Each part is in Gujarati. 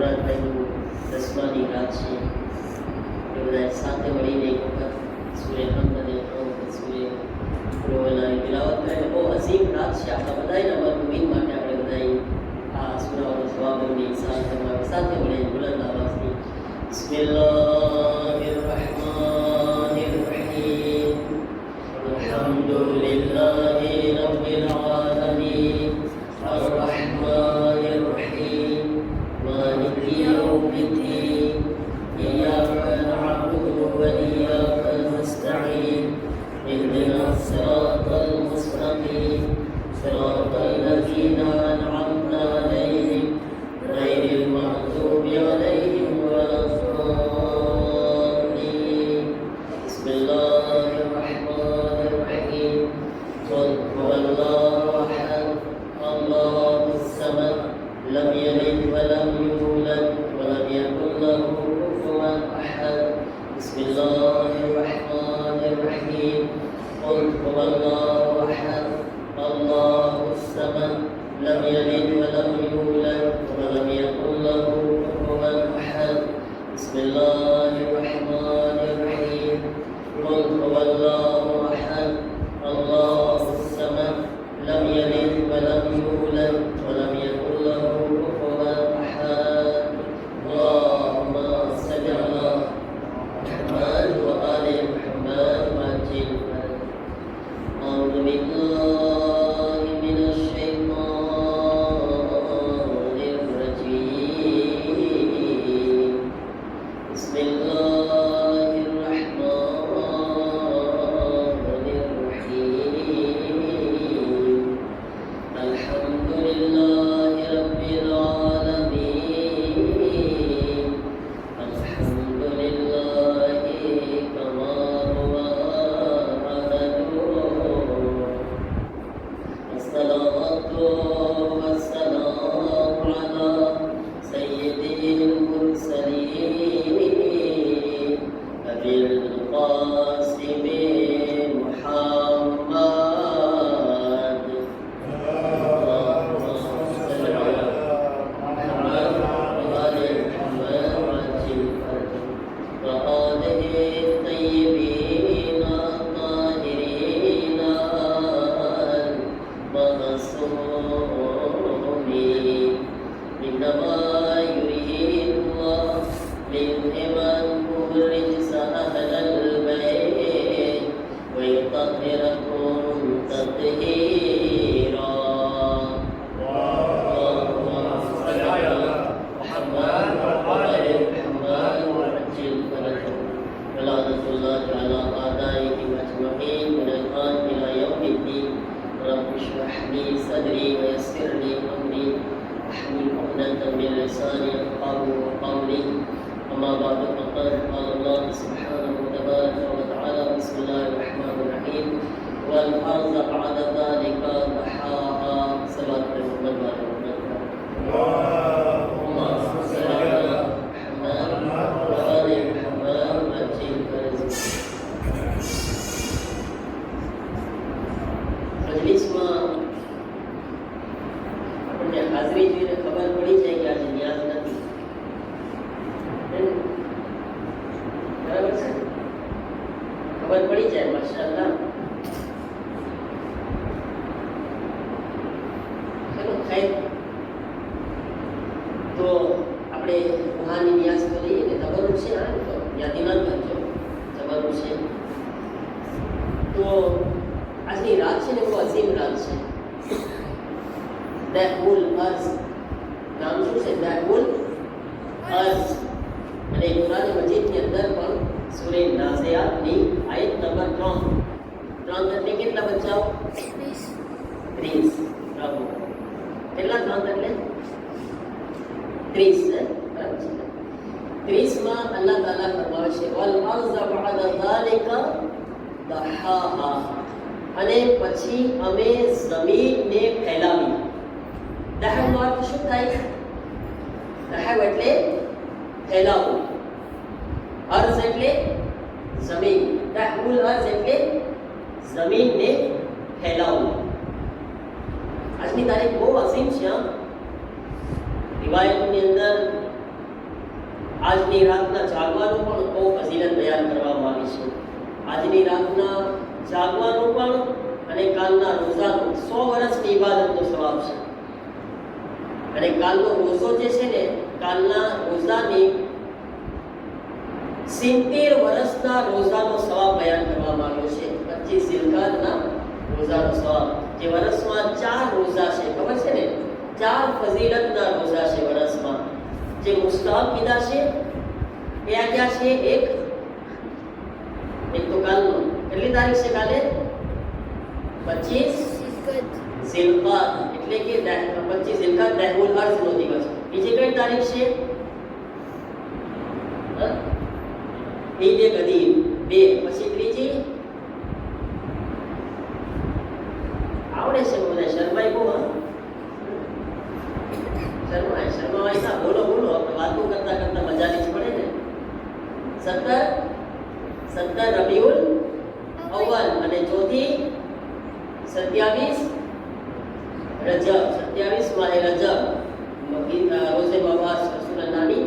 નવરાત્રિનું 10માની રાત છે. એ બધા સાથે મળીને એક વખત સૂર્ય હમદ અને સૂર્ય પુરોવલાની તિલાવત કરે. બહુ અઝીમ રાત છે. આપણા બધાના મનમુમીન માટે આપણે બધાએ આ સૂરાઓનો જવાબની સાથે મળીને બુલંદ આવાજથી બિસ્મિલ્લાહિર રહમાનિર રહીમ અલ્હમ્દુલિલ્લાહિ રબ્બિલ આલમીન અર્રહમાનિર રહીમ માલિકી યૌમિદ્દીન ઇય્યાકા નઅબુદુ વ ઇય્યાકા નસ્તഈન ihdinas siratal mustaqim siratal ladzina an'amta alaihim ghairil maghdubi alaihim waladdallin. Bismillahir rahmanir rahim. Qul huwallahu ahad Allahus samad lam yalid wa lam yulad wa lam yakul lahu kufuwan ahad. Bismillahir rahmanir rahim. Qul huwallahu ahad Allahus samad lam yalid wa lam yulad wa lam yakul lahu kufuwan ahad. Bismillahir rahmanir rahim. Qul huwallahu ahad Allahus samad lam yalid wa lam yulad wa lam yakul lahu kufuwan ahad. Allahumma salli ala Muhammad wa ali Muhammad wa ajil. أعوذ بالله من الشيطان الرجيم. بسم الله الرحمن الرحيم. الحمد لله رب العالمين. الحمد لله كما هو الصلاة والسلام على سيد المرسلين أبي القاسم محمد. اللهم صل على محمد وآل محمد وعجل فرجه وآله الطيبين الطاهرين معصومين. إنما يريد الله ليذهب عنكم الرجس أهل البيت ويطهركم تطهيرا. اللهم صل على محمد وآل محمد وعجل فرجه ولعنة الله على أعدائهم أجمعين من الآن إلى يوم الدين. رب اشرح لي صدري ويسر لي امري واحلل عقدة من لساني يفقهوا قولي. اما بعد فقد قال الله سبحانه وتبارك وتعالى بسم الله الرحمن الرحيم والارض بعد ذلك دحاها. صلاه محمد وعلى اللهم صل على محمد وآل محمد وعجل فرجه. મજલિસમાં આપણને હાજરી જોઈને ખબર પડી જાય કે આજે ન્યાઝ નથી. બરાબર છે, ખબર પડી જાય. માશાઅલ્લાહ. ચલો ખાઈ તો આપણે વહાની ન્યાઝ તો લઈએ કે તબરુક છે. હા, તો યાદી ના કરજો, તબરુક છે. તો આજની રાત છે ને બહુ અઝીમ રાત છે. દહુલ અર્ઝ નામ શું છે? દહુલ અર્ઝ. અને કુરાન મજીદની અંદર પણ સૂરે નાઝિયાતની આયત નંબર 3 એટલે કેટલા બચ્ચાઓ? 30. બરાબર. કેટલા 3 એટલે 30 છે. બરાબર છે. 30 માં અલ્લાહ તાલા ફરમાવે છે વલ અર્ઝ બઅદ ઝાલિકા દહાહા. અને પછી અમે જમીનને ફેલાવી. દહાનો અર્થ શું થાય? દહાવ એટલે ફેલાવવું. અર્ઝ એટલે જમીન. દહુલ અર્ઝ એટલે જમીનને ફેલાવવું. આજની તારીખ બહુ અસીમ છે. રિવાયતોની અંદર આજની રાતના જાગવાનું પણ બહુ ફજીલત બયાન કરવામાં આવી છે. આજની રાતના જાગવાનું પણ અને કાલના રોઝાનું 100 વર્ષની ઇબાદતનો સવાબ છે. અને કાલનો રોઝો જે છે ને, કાલના રોઝાની 70 વર્ષના રોઝાનો સવાબ બયાન કરવામાં આવ્યો છે. 25 ઝિલકાદના રોઝાનો સવાબ, જે વર્ષમાં 4 રોઝા છે, ખબર છે ને, 4 ફજીલતના રોઝા છે વર્ષમાં, જે મુસ્તહબ કીધા છે. ક્યાં છે? એક તો કાલનો, કેટલી તારીખ છે કાલે? 25 ઝિલકાદ, એટલે કે 25 ઝિલકાદ દહુલ અર્ઝનો દિવસ. બીજી કઈ તારીખ છે? ઈદ ગદીર 2. પછી ત્રીજી આવડે છે મને, શર્માઈ બહુ. શર્માવાય ના, બોલો આપણે વાતો કરતા કરતા મજા જ પડે ને. 17 રબીઉલ અવ્વલ અને ચોથી 27 રજબ, 27 માહે રજબ, રોઝે બાબા રસૂલુલ્લાહની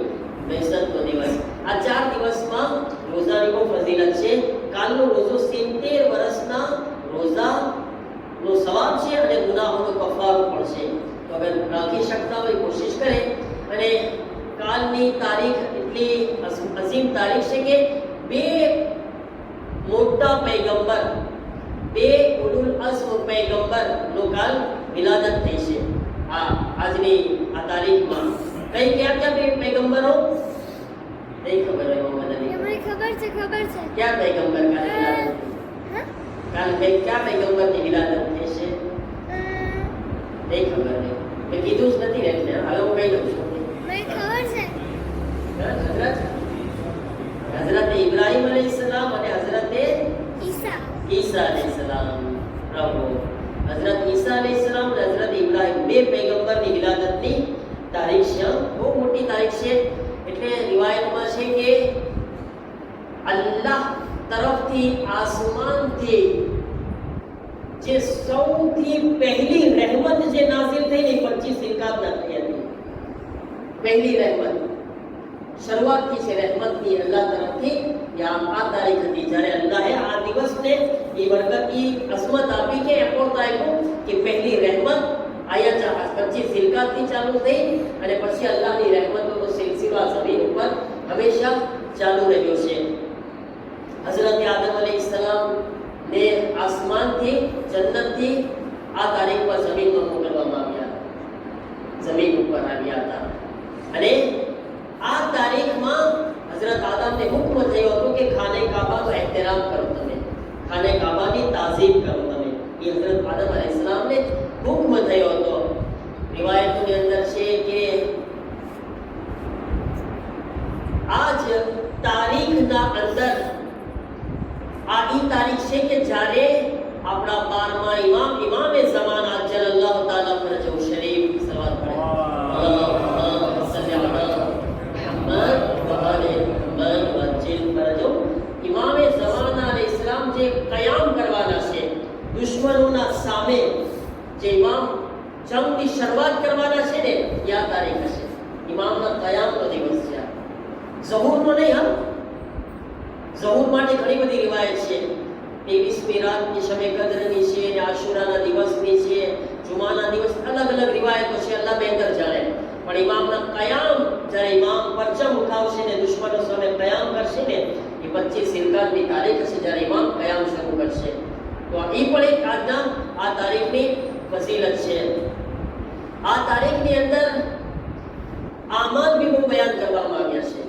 બેસતનો દિવસ. આ 4 દિવસમાં રોઝાની બહુ ફજીલત છે. કાલનો રોઝો 70 વર્ષના રોઝાનો સવાબ છે અને ગુનાહોનો કફારો પણ છે. તો અગર રાખી શકતા હોય કોશિશ કરે. અને કાલની તારીખ એટલી અઝીમ તારીખ છે કે 2 મોટા પૈગંબર, 2 ઉલુલ અઝ્મ પૈગંબરનો કાલ વિલાદત થઈ છે. આજની આ તારીખમાં ક્યાં પૈગંબરો નહીં ખબર હોય? મોહમ્મદ અલી ખબર છે. ક્યાં પૈગંબર કાલ ક્યાં પૈગંબરની વિલાદત થઈ છે? નહીં ખબર. મેં કીધું જ નથી ને, એટલે હવે હું કહી દઉં છું. હઝરત ઇબ્રાહીમ અલૈહિસ્સલામ અને હઝરત ઈસા અલૈહિસ્સલામ. પ્રભુ હઝરત ઈસા અલૈહિસ્સલામ અને હઝરત ઇબ્રાહીમ 2 પૈગંબરની વિલાદતની તારીખ છે. બહુ મોટી તારીખ છે. એટલે રિવાયતમાં છે કે અલ્લાહ તરફથી આસમાનથી જે સૌથી પહેલી રહેમત જે નાઝિલ થઈ ને 25 ઝિલકાદના થઈ હતી. પહેલી રહેમત શરૂઆતથી છે રહેમતની અલ્લાહ તરફથી. આ તારીખ હતી જ્યારે અલ્લાહે આ દિવસને એ બરકતી અસમત આપી કે એપોર્ટ આપ્યું કે પહેલી રહેમત આયા 25 ઝિલકાદથી ચાલુ થઈ અને પછી અલ્લાહની રહેમતોનો સિલસિલા જમીન ઉપર હંમેશા ચાલુ રહ્યો છે. હઝરત આદમ અલૈહિસ્સલામ ને આસમાનથી જન્નતથી આ તારીખ પર જમીનમાં મોકલવામાં આવ્યા, જમીન ઉપર આવ્યા હતા. અને આ તારીખમાં હઝરત આદમને હુક્મ થયો હતો કે ખાને કાબાનો એહતરામ કરો, તમે ખાને કાબાની તાઝીમ કરો તમે. એ હઝરત આદમ અલૈહિસ્સલામને હુક્મ થયો હતો. રિવાયતોની અંદર છે કે આ જ તારીખના અંદર આ ઈ તારીખ છે કે જ્યારે આપણા 12મા ઇમામે ઝમાના અજ્જલલ્લાહુ તાઆલા ફરજહુ શરીફ સલાવત પડે. અલ્લાહુમ્મા સલ્લી અલા મુહમ્મદ વ આલે મુહમ્મદ વજિલ ફરજહુ. ઇમામે ઝમાના અલૈહિસ્સલામ જે કયામ કરવાના છે દુશ્મનોના સામે, જે ઇમામ જંગની શરૂઆત કરવાના છે ને, આ તારીખ હશે. ઇમામના કયામનો દિવસ છે. ઝહૂરનો નહીં. ઝહૂર માટે ઘણી બધી રિવાયત છે. 23મી રાતની શબે કદરની છે, અને આશુરાના દિવસની છે, જુમાના દિવસ, અલગ અલગ રિવાયતો છે. અલ્લાહ બહેતર જાણે. પણ ઇમામના કયામ, જ્યારે ઇમામ પરચમ ઉઠાવશે ને દુશ્મનો સામે કયામ કરશે ને, એ 25 ઝિલકાદની તારીખ હશે જ્યારે ઇમામ કયામ શરૂ કરશે. તો એ પણ એક આજના આ તારીખની ફઝીલત છે. આ તારીખની અંદર આમાલ બી બહુ બયાન કરવામાં આવ્યા છે.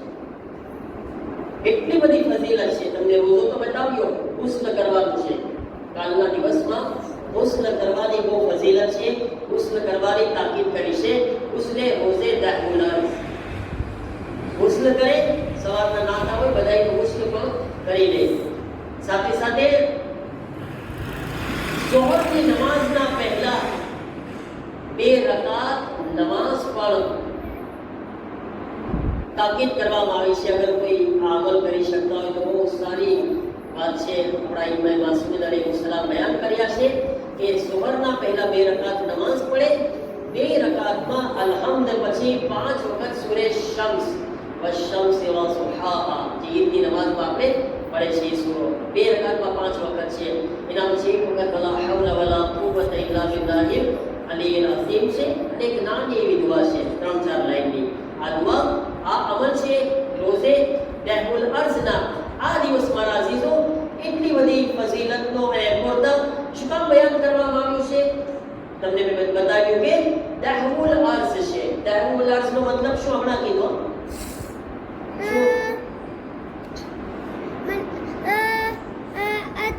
એટલી બધી ફઝીલત છે. તમને રોઝો તો બતાવ્યો, ગુસ્લ કરવાનું છે. કાલના દિવસમાં ગુસ્લ કરવાની બહુ ફઝીલત છે. ગુસ્લ કરવાની તાકીદ કરી છે. ગુસ્લે રોઝે દહુલ અર્ઝ. ગુસ્લ કરે, સવારના નાતા હોય બધાય ગુસ્લ પણ કરી લે. સાથે સાથે ઝોહરની નમાઝના પહેલા 2 રકાત નમાઝ પણ તાકીદ કરવામાં આવી છે. અગર કોઈ આ અમલ કરી શકતા હોય તો બહુ સારી વાત છે. આપણા ઇમામ માસૂદ અલૈહિસ્સલામ બયાન કર્યા છે કે સુહરના પહેલા 2 રકાત નમાઝ પડે, 2 રકાતમાં અલહમ્દ પછી 5 વખત સૂરે શમ્સ વશમ્સિ વસુહાહા, જે ઈદની નમાઝમાં આપણે પડે છે એ સૂરો 2 રકાતમાં 5 વખત છે. એના પછી એક વખત વલા હવલા વલા કુવતા ઇલ્લા બિલ્લાહિલ અલીલ અઝીમ છે, અને એક નાની એવી દુઆ છે 3-4 લાઈનની. આ દુઆ, આ અમલ છે રોઝે દહુલ અર્ઝના આ દિવસમાં અઝીઝો એટલી બધી ફઝીલતનો અને ઇમ્પોર્ટન્ટ શું કામ બયાન કરવામાં આવ્યું છે? તમને મેં બતાવ્યું કે દહુલ અર્ઝ છે. દહુલ અર્ઝનો મતલબ શું હમણાં કીધો?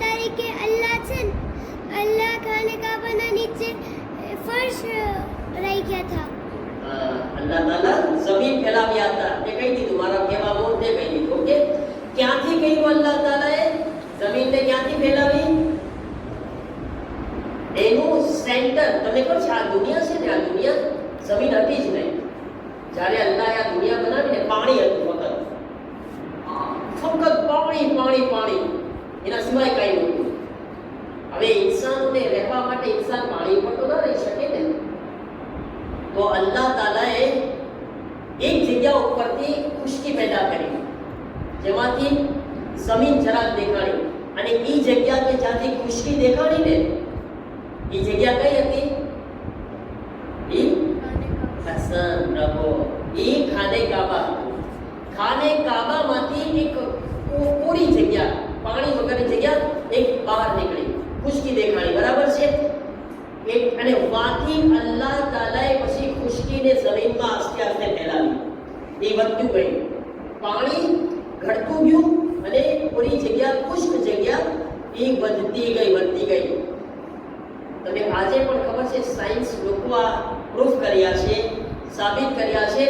તારીકે અલ્લાહ છે ને, અલ્લાહ ખાને કાબાના નીચે ફર્શ રાખ્યા હતા. અલ્લાહ તાલા જમીન ફેલાવ્યા હતા. તે કહી દીધું, મારા કહેવા મોઢે કહી દીધું. ઓકે, ક્યાંથી કહ્યું અલ્લાહ તાલાએ જમીનને ક્યાંથી ફેલાવી? એનું સેન્ટર તમને ખબર છે? આ દુનિયા છે ને, આ દુનિયા જમીન હતી જ નહીં. જ્યારે અલ્લાહે આ દુનિયા બનાવીને પાણી હતું, ફક્ત પાણી પાણી પાણી, એના સિવાય કાંઈ નહોતું. હવે ઇન્સાનોને રહેવા માટે ઇન્સાન પાણી પર તો ન રહી શકે ને. તો અલ્લાહ તાલાએ એક જગ્યા ઉપરથી ખુશ્કી પેદા કરી, જેમાંથી જમીન જરાક દેખાણી, અને એ જગ્યા કે જ્યાંથી ખુશ્કી દેખાણી ને, એ જગ્યા કઈ હતી? એ હસન રબો, એ ખાને કાબા. ખાને કાબામાંથી એક પૂરી જગ્યા, પાણી વગરની જગ્યા એક બહાર નીકળી, ખુશ્કી દેખાણી, બરાબર છે? અને વાથી અલ્લાહ તાલાએ પછી ખુશ્કીને જમીનમાં આસ્તે આસ્તે ફેલાવી. એ વધતું ગયું, પાણી ઘટતું ગયું, અને પૂરી જગ્યા, ખુશ્ક જગ્યા એ વધતી ગઈ. તમે આજે પણ ખબર છે, સાયન્સ લોકો આ પ્રૂફ કર્યા છે, સાબિત કર્યા છે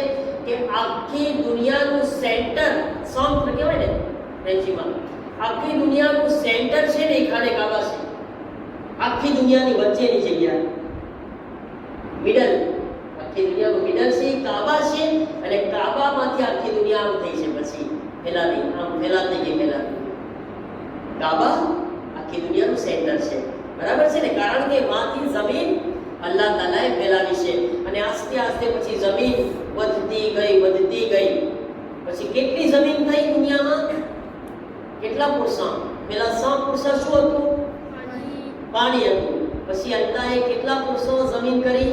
કે આખી દુનિયાનું સેન્ટર, સૌથ કહેવાય ને અંગ્રેજીમાં, આખી દુનિયાનું સેન્ટર છે ને એ ખાને કાબા છે. આખી દુનિયાની વચ્ચેની જગ્યા, મિડલ, આખી દુનિયાનું મિડલ છે કાબા છે, અને કાબામાંથી આખી દુનિયા આમ થઈ છે, પછી ફેલાવી, આમ ફેલાતી ગઈ. કાબા આખી દુનિયાનું સેન્ટર છે, બરાબર છે ને? કારણ કે માંથી જમીન અલ્લાહ તાલાએ ફેલાવી છે, અને આસ્તે આસ્તે પછી જમીન વધતી ગઈ. પછી કેટલી જમીન થઈ દુનિયામાં? કેટલા પુરુષા? પેલા 100 પુરુષા શું હતું? પાણી હતું. પછી અલ્લાહે કેટલા પુરુષો જમીન કરી?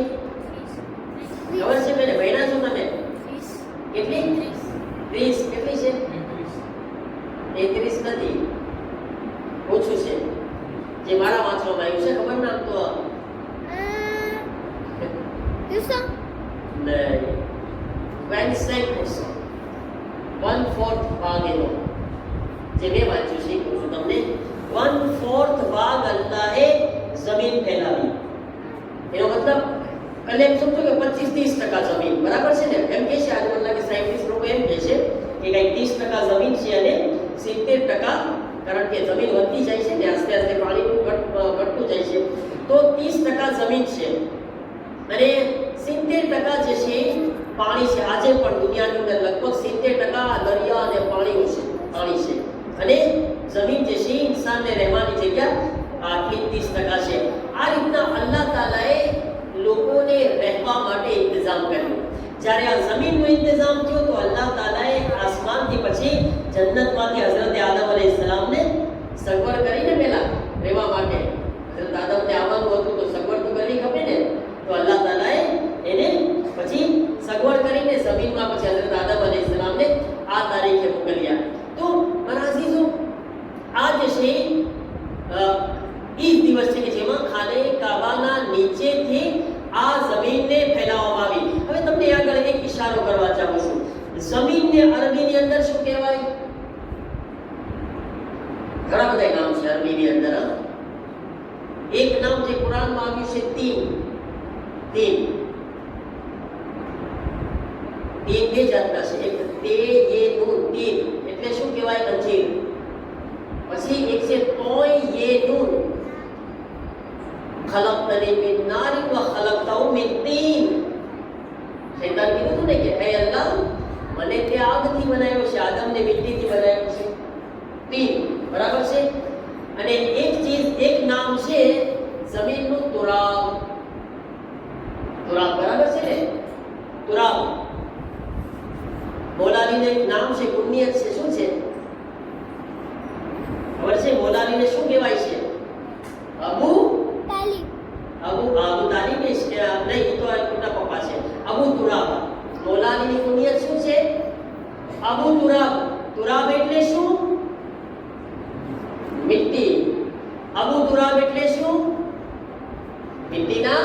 ખબર છે? મેને ભણ્યા છો તમે? કેટલી? 30. કેટલી છે? 33 નથી, ઓછું છે. જે મારા વાંચવામાં આવ્યું છે, ખબર નામ તો નહીં, 25%, 1/4 ભાગ એનો જે મેં વાંચ્યું છે, કહું છું તમને. 1/4 ભાગ અલ્લાહે જમીન ફેલાવી. એનો મતલબ કલે એમ સમજો કે 25-30% જમીન, બરાબર છે ને? એમ કે છે આજકાલના કે સાયન્ટિસ્ટ લોકો એમ કહે છે કે કઈ 30% જમીન છે અને 70%, કારણ કે જમીન વધતી જાય છે ને, આસ્તે આસ્તે પાણી ઘટતું જાય છે, તો 30% જમીન છે અને 70% જે છે પાણી છે. આજે પણ દુનિયાની અંદર લગભગ 70% દરિયા અને પાણી છે, અને જમીન જે છે ઇન્સાનને રહેવાની જગ્યા આટલી 30% છે. આ રીતના અલ્લાહ તાલાએ લોકોને રહેવા માટે ઇંતજામ કર્યો. જ્યારે આ જમીનનો ઇંતજામ થયો તો અલ્લાહ તાલાએ આસમાનથી પછી જન્નતમાંથી હઝરત આદમ અલૈહિસ્સલામને સગવડ કરીને પહેલા રહેવા માટે, હઝરત આદમને આવવાનું હતું તો સગવડ તો કરવી ખપે ને, તો અલ્લાહ તાલાએ એને પછી સગવડ કરીને જમીનમાં પછી હઝરત આદમ અલૈહિસ્સલામને આ તારીખે મોકલ્યા. તો મારા અઝીઝો, આ જે છે ઈ દિવસ છે કે જેમાં ખાને કાબાના નીચેથી આ જમીનને ફેલાવવામાં આવી. હવે તમને આગળ એક ઇશારો કરવા ચાહું છું. જમીનને અરબીની અંદર શું કહેવાય? ઘણા બધા નામ છે અરબીની અંદર. એક નામ જે કુરાનમાં આવ્યું છે તીન. બે જાતના છે. એક તે યે નૂન, તીન એટલે શું કહેવાય? અંજીર. પછી એક છે તોય યે નૂન, ખલકતની મિન નારિન વ ખલકતહુ મિન તીન. શૈતાન કીધું હતું ને કે હે અલ્લાહ, મને તે આગથી બનાવ્યો છે, આદમને મિટ્ટીથી બનાવ્યો છે. તીન, બરાબર છે? અને એક નામ છે જમીનનું તુરાબ. તુરાબ, બરાબર છે ને? તુરાબ મોલાલીને એક નામ છે, કુનિયત છે, શું છે ખબર છે? મોલાલીને શું કહેવાય છે? અબુ તાલિબ. આબુ તાલિબ નહીં, એ તો એમના પપ્પા છે, અબુ તુરાબ. મોલાલીની કુનિયત શું છે? અબુ તુરાબ. તુરાબ એટલે શું? મિટ્ટી. અબુ તુરાબ એટલે શું? મિટ્ટીના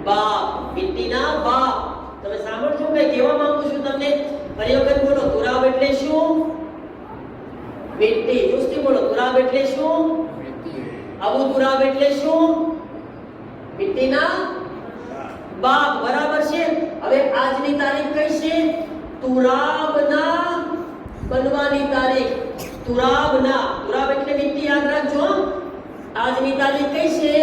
બાપ. મિટ્ટીના બાપ. તમે સાંભળજો કઈ કહેવા માંગુ છું તમને? ફરી વખત બોલો. તુરાબ એટલે શું? મિટ્ટી. જોસ્તી બોલો. તુરાબ એટલે શું? અબુ તુરાબ એટલે શું? મિટ્ટીના બાપ. બરાબર છે. હવે આજની તારીખ કઈ છે? તુરાબના બનવાની તારીખ. તુરાબના. તુરાબ એટલે મિટ્ટી, યાદ રાખજો. આજની તારીખ કઈ છે?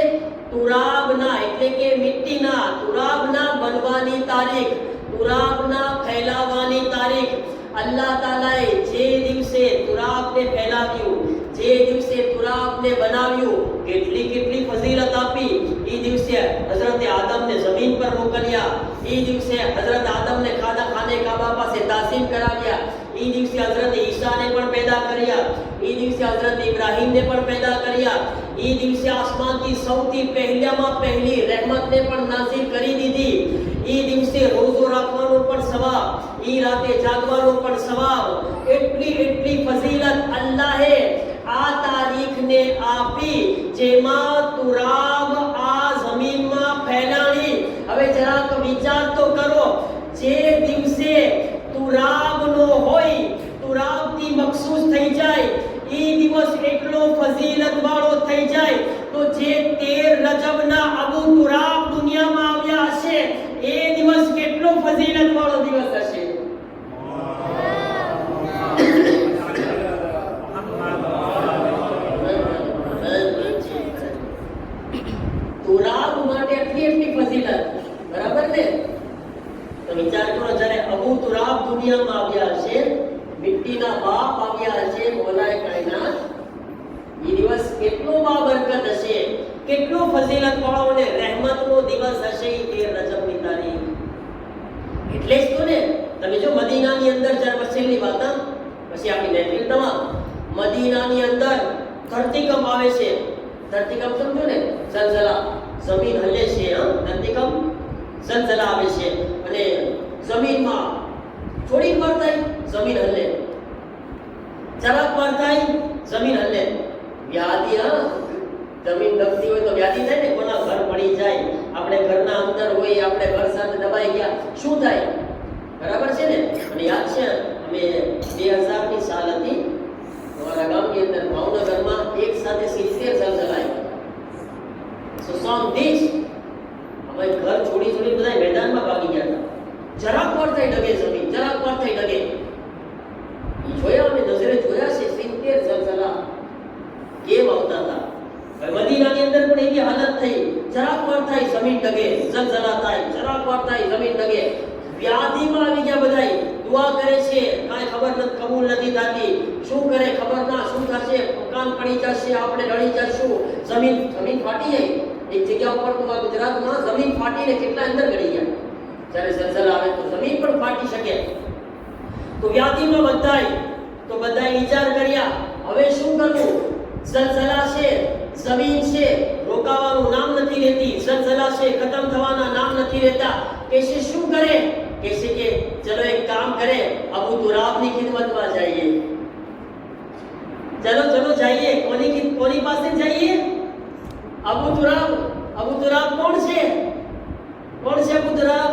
તુરાબના એટલે કે મિટ્ટીના. તુરાબના બનવાની તારીખ, તુરાબના ફેલાવાની તારીખ. અલ્લાહ તાલાએ જે દિવસે તુરાબને ફેલાવ્યું, જે દિવસે તુરાબને બનાવ્યું, કેટલી કેટલી ફઝીલત આપી. એ દિવસે હઝરત આદમને જમીન પર મોકલ્યા. એ દિવસે હઝરત આદમને ખાને કાબા પાસે તાસીમ કરાવ્યા. એ દિવસે હઝરત ઈસાને પણ પેદા કર્યા. એ દિવસે હઝરત ઇબ્રાહીમને પણ પેદા કર્યા. એ દિવસે આસમાનથી સૌથી પહેલામાં પહેલી રહેમતને પણ નાઝિલ કરી દીધી. એ દિવસે રોઝો રાખવાનો પણ સવાબ, એ રાતે જાગવાનો પણ સવાબ. એટલી એટલી ફઝીલત અલ્લાહે આ તારીખને આપી, જેમાં તુરાબ આ જમીનમાં ફેલાણી. હવે જરાક વિચાર તો કરો. જે દિવસે તુરાબનો હોય, તુરાબથી મખસૂસ થઈ જાય, એ દિવસ એટલો ફઝીલત વાળો થઈ જાય, તો જે 13 રજબના અબુ તુરાબ દુનિયામાં આવ્યા હશે, એ દિવસ કેટલો ફઝીલત વાળો દિવસ હશે. તુરાબ માટે એટલી એટલી ફઝીલત. બરાબર ને? તો વિચાર કરો, જ્યારે અબુ તુરાબ દુનિયામાં આવ્યા હશે, મિટ્ટીના બાપ આવ્યા હશે, મોલાએ કાયનાત, એ દિવસ કેટલો બાબરકત હશે, કેટલો ફઝીલત વાળો અને રહેમતનો દિવસ હશે. એ 13 રજબની તારીખ. એટલે જ તો ને તમે જો મદીનાની અંદર જ્યારે વસેલી વાત, પછી આપણી મહેફિલ તમામ મદીનાની અંદર ધરતીકંપ આવે છે. ધરતીકંપ સમજો ને? ઝલઝલા, જમીન હલે છે. ધરતીકંપ, ઝલઝલા આવે છે અને જમીનમાં થોડીક વાર થાય, જમીન હલે. જરાક વાર થાય, જમીન હલે. વ્યાધિ, જમીન દબતી હોય તો વ્યાધિ થાય ને. કોના ઘર પડી જાય, આપણે ઘરના અંદર હોય, આપણે ઘર સાથે દબાઈ ગયા, શું થાય? બરાબર છે ને? અને યાદ છે, અમે 2000ની સાલ હતી, અમારા ગામની અંદર ભાવનગરમાં એક સાથે 70 ઝલઝલા આવ્યા. અમે ઘર છોડી બધા મેદાનમાં ભાગી ગયા હતા. જરાક વાર થઈ ડગે જમીન, જરાક વાર થઈ ડગે. જોયા, અમે નજરે જોયા છે 70 ઝલઝલા કેમ આવતા હતા. મદીનાની અંદર પણ એવી હાલત થઈ. જરાક વાર થાય જમીન ડગે, ઝલઝલા થાય, જરાક વાર થાય જમીન ડગે. વ્યાધિમાં આવી ગયા બધાય. દુઆ કરે છે, કાંઈ ખબર નથી, કબૂલ નથી થતી. શું કરે ખબર ના, શું થશે? મકાન પડી જશે, આપણે ડળી જશું. જમીન ફાટી જાય. એક જગ્યા ઉપર તો ગુજરાતમાં જમીન ફાટીને કેટલા અંદર ગળી ગયા. જ્યારે ઝલઝલા આવે તો જમીન પણ ફાટી શકે. તો વ્યાધિમાં બધાય વિચાર કર્યા, હવે શું કરવું? ઝલઝલા છે, જમીન છે, રોકાવાનું નામ નથી લેતી. ઝલઝલા છે, ખતમ થવાના નામ નથી લેતા. કેસે શું કરે? કેસે કે ચલો એક કામ કરે, અબુ તુરાબની ખિદમતમાં જઈએ. ચલો જઈએ. કોની પાસે જઈએ? અબુ તુરાબ. અબુ તુરાબ કોણ છે? અબુ તુરાબ?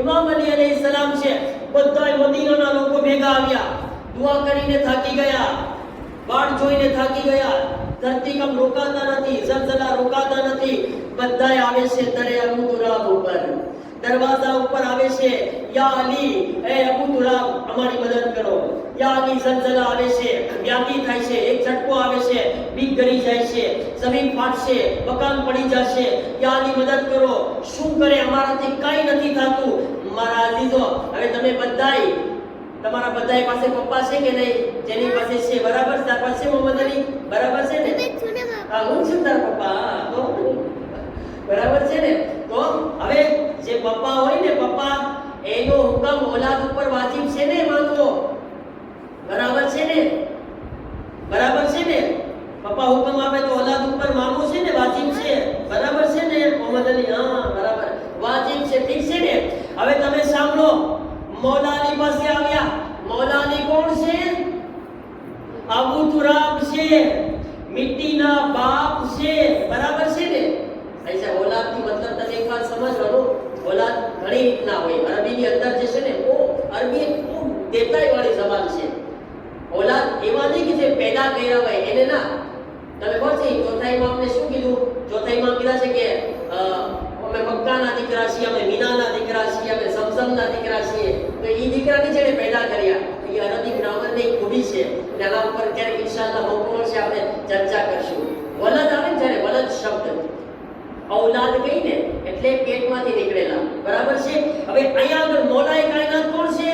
ઇમામ અલી અલૈહિસ સલામ છે. બધા મદીનાના લોકો ભેગા આવ્યા, દુઆ કરીને થાકી ગયા, બાળ જોઈને થાકી ગયા. ધરતીકંપ રોકાતા નથી, ઝલઝલા રોકાતા નથી. બધા આવે છે તરે અબુ તુરાબ ઉપર, દરવાજા ઉપર આવે છે. યા અલી, એ અબુ તુરાબ, અમારી મદદ કરો. યા અલી, ઝલઝલા આવે છે, વ્યાધિ થાય છે, એક ઝટકો આવે છે, બીક ગળી જાય છે, જમીન ફાટશે, મકાન પડી જશે. યા અલી, મદદ કરો. શું કરે? અમારાથી કંઈ નથી થતું. મારા અઝીઝો, હવે તમે બધાય, તમારા બધાય પાસે પપ્પા છે કે નહીં? જેની પાસે છે, બરાબર? તાર પાસે મોહમ્મદ અલી, બરાબર છે ને? હા, હું છું તારા પપ્પા. તો બરાબર છે ને? તો હવે જે પપ્પા હોય ને, પપ્પા એનો હુકમ ઓલાદ ઉપર મોલાની, હા બરાબર, વાજિબ છે, ઠીક છે ને. હવે તમે સાંભળો, મૌલાની પાસે આવ્યા. મૌલાની કોણ છે? અબુ તુરાબ છે, મિટ્ટીના બાપ છે, બરાબર છે ને. ऐसा औलाद की मतलब તમે એક વાત સમજવાનો, औलाद ઘણી રીતના હોય. અરબીની અંદર જે છે ને, ઓ અરબી ખૂબ દેતાઈ વાળી જબાન છે. औलाद એવા નહીં કે જે પેદા કર્યા હોય એને ના. તમે કહો છો ચોથા ઇમામને શું કીધું? ચોથા ઇમામ કીધા છે કે અમે મક્કાના દીકરા છીએ, અમે મીનાના દીકરા છીએ, અમે સમઝમના દીકરા છીએ. તો એ દીકરાને જેને પેદા કર્યા, એ અરબી ગ્રામરની ખૂબી છે. અને આના ઉપર ક્યારેક ઇન્શાઅલ્લાહ મોકો મળશે આપણે ચર્ચા કરશું. વલદ આવે ને જ્યારે વલદ શબ્દ, औलाद કહીને એટલે પેટમાંથી નીકળેલા, બરાબર છે. હવે અહીંયા આગળ મૌલાએ કાયનાત કોણ છે?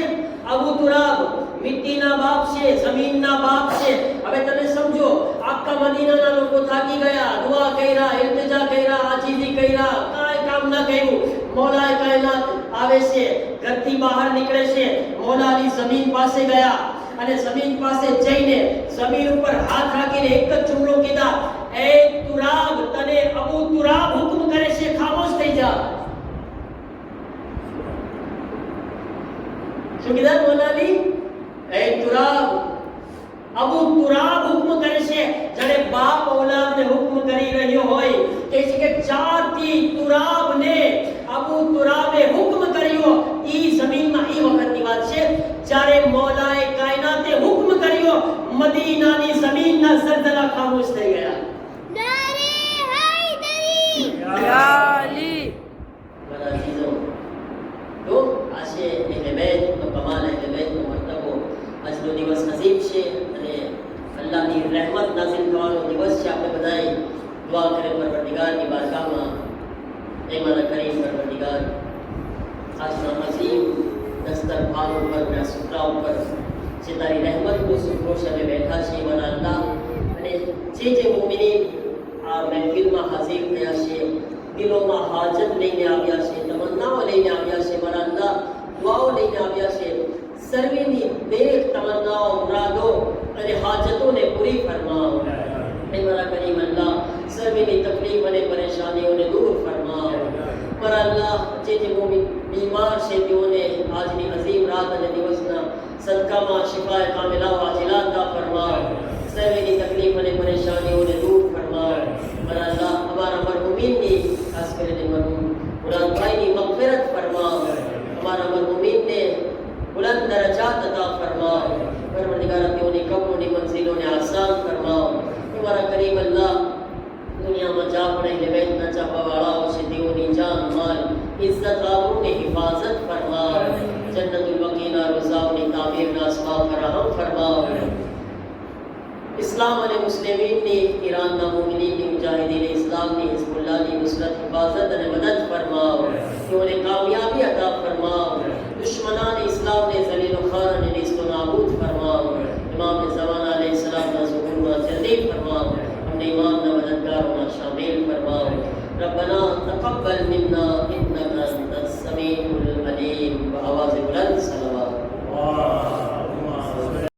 અબુ તુરાબ, મિટ્ટીના બાપ છે, જમીનના બાપ છે. હવે તમે સમજો, આખા મદીનાના લોકો થાકી ગયા, દુઆ કર્યા, ઇલ્તિજા કર્યા, આજીજી કર્યા, કાંઈ કામ ન કર્યું. મૌલાએ કાયનાત આવે છે, ઘરથી બહાર નીકળે છે, મૌલાની જમીન પાસે ગયા અને જમીન પાસે જઈને જમીન ઉપર હાથ રાખીને એક જ જુમલો કીધા, એ તુરાબ, તને અબુ તુરાબ હુકમ કરે છે, ખામોશ થઈ જા. શું કીધા મૌલાની? એ તુરાબ, અબુ તુરાબ હુકમ કરે છે. જાણે બાપ ઔલાદને હુકમ કરી રહ્યો હોય કે છે કે ચારથી તુરાબને અબુ તુરાબે હુકમ કર્યો. ઈ જમીનમાં ઈ વખતની વાત છે જ્યારે મૌલાએ કાયનાતે હુકમ કર્યો, મદીનાની જમીનના ઝલઝલા ખામોશ થઈ ગયા. नारे हैदरी યા અલી. મારા અઝીઝો, તો આ છે અહેલે બેતનો કમાલ, અહેલે બેતનો મરતબો. આજનો દિવસ નસીબ છે અને અલ્લાહની રહેમત નાઝિલ થવાનો દિવસ છે. આપણે બધાએ દુઆ કરે પરવરદિગારની બારગાહમાં, એ મારા કરીમ પરવરદિગાર, આજના અઝીમ દસ્તરખાન ઉપર, મેં સુતરા ઉપર જે તારી રહેમતનો સુફરોશ અમે બેઠા છીએ મારા અલ્લાહ, અને જે મોમિનીન આ મહેફિલમાં હાજર થયા છે, દિલોમાં હાજત લઈને આવ્યા છે, તમન્નાઓ લઈને આવ્યા છે મારા અલ્લાહ, દુઆઓ લઈને આવ્યા છે, સર્વેની દરેક તમન્નાઓ, મુરાદો અને હાજતોને પૂરી ફરમાવો. એ મારા કરીમ અલ્લાહ, સર્વેની તકલીફ અને પરેશાનીઓને દૂર ફરમાવો મારા અલ્લાહ. જે મોમિન બીમાર છે તેઓને આજની અઝીમ રાત અને દિવસના સદકામાં શિફાએ કામિલા વાજિલા અતા ફરમાવો. સર્વેની તકલીફ અને પરેશાનીઓને દૂર ફરમાવો મારા અલ્લાહ. અમારા મરહુમીનની, ખાસ કરીને મરહુમ મુરાદભાઈની મગફિરત ફરમાવો. અમારા મરહુમીનને બુલંદ દરજાત અતા ફરમાવો. પરવરદિગાર, તેઓની કબ્રોની મંઝિલોને આસાન ફરમાવો. મારા કરીમ અલ્લાહ, દુનિયામાં જ્યાં પણ અહેલે બેતના ચાહવાવાળાઓ છે તેઓની જાન, માલ, ઇઝ્ઝત, આબરૂની હિફાઝત ફરમાવો. જન્નતુલ બકીના રોઝાઓની તામીરના અસ્બાબ ફરાહમ ફરમાવો. ઇસ્લામ અને મુસ્લિમીનની, ઈરાનના મોમિનીનની, મુજાહિદીન ઇસ્લામની, હિઝબુલ્લાહની નુસરત, હિફાઝત અને મદદ ફરમાવો. તેઓને કામયાબી અતા ફરમાવો. દુશ્મનાન ઇસ્લામને ઝલીલ વ ખાર અને નિસ્ત વ નાબૂદ ફરમાવો. इमाम ज़माना अलैहिस्सलाम ज़ुहूर व जल्दी फरमाओ. हमने इमाम न मददगारों में शामिल फरमाओ. रब्बना तक़ब्बल मिन्ना